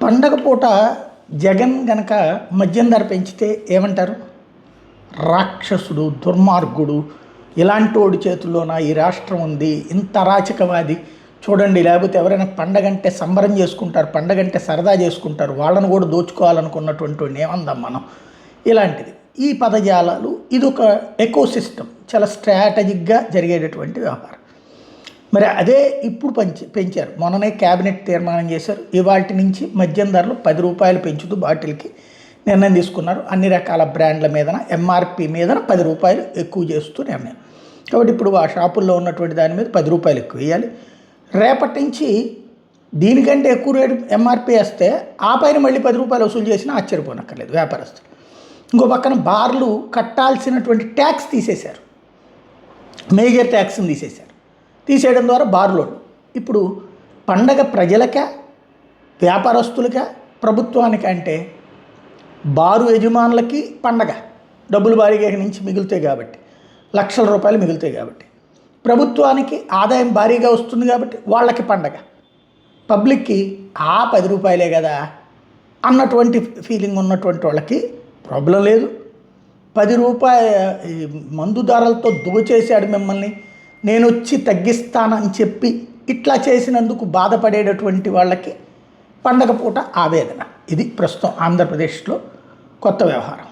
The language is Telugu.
పండగ పూట జగన్ గనక మద్యం ధర పెంచితే ఏమంటారు? రాక్షసుడు, దుర్మార్గుడు, ఇలాంటోడి చేతుల్లోన ఈ రాష్ట్రం ఉంది, ఇంత అరాచకవాది చూడండి, లేకపోతే ఎవరైనా పండగంటే సంబరం చేసుకుంటారు, పండగంటే సరదా చేసుకుంటారు, వాళ్ళను కూడా దోచుకోవాలనుకున్నటువంటి వాడిని ఏమందాం మనం. ఇలాంటిది ఈ పదజాలాలు, ఇదొక ఎకోసిస్టమ్, చాలా స్ట్రాటజిక్గా జరిగేటటువంటి వ్యవహారం. మరి అదే ఇప్పుడు పెంచారు. మొన్ననే క్యాబినెట్ తీర్మానం చేశారు. ఇవాటి నుంచి మద్యం ధరలు 10 రూపాయలు పెంచుతూ బాటిల్కి నిర్ణయం తీసుకున్నారు. అన్ని రకాల బ్రాండ్ల మీదన ఎంఆర్పి మీదన 10 రూపాయలు ఎక్కువ చేస్తూ నిర్ణయం. కాబట్టి ఇప్పుడు ఆ షాపుల్లో ఉన్నటువంటి దాని మీద 10 రూపాయలు ఎక్కువ వేయాలి. రేపటి నుంచి దీనికంటే ఎక్కువ రేటు ఎంఆర్పి వేస్తే ఆ పైన మళ్ళీ 10 రూపాయలు వసూలు చేసినా ఆశ్చర్యపోనక్కర్లేదు వ్యాపారస్తులు. ఇంకో పక్కన బార్లు కట్టాల్సినటువంటి ట్యాక్స్ తీసేశారు, మేజర్ ట్యాక్స్ని తీసేయడం ద్వారా బార్లోళ్ళు ఇప్పుడు పండగ ప్రజలకా వ్యాపారస్తులకా ప్రభుత్వానికి అంటే బారు యజమానులకి పండగ డబ్బులు భారీగా నుంచి మిగులుతాయి కాబట్టి, లక్షల రూపాయలు మిగులుతాయి కాబట్టి, ప్రభుత్వానికి ఆదాయం భారీగా వస్తుంది కాబట్టి వాళ్ళకి పండగ, పబ్లిక్కి ఆ 10 రూపాయలే కదా అన్నటువంటి ఫీలింగ్ ఉన్నటువంటి వాళ్ళకి ప్రాబ్లం లేదు. 10 రూపాయల మందు ధరలతో దోచేశాడు మిమ్మల్ని, నేను వచ్చి తగ్గిస్తానని చెప్పి ఇట్లా చేసినందుకు బాధపడేటటువంటి వాళ్ళకి పండగ పూట ఆవేదన. ఇది ప్రస్తుతం ఆంధ్రప్రదేశ్లో కొత్త వ్యవహారం.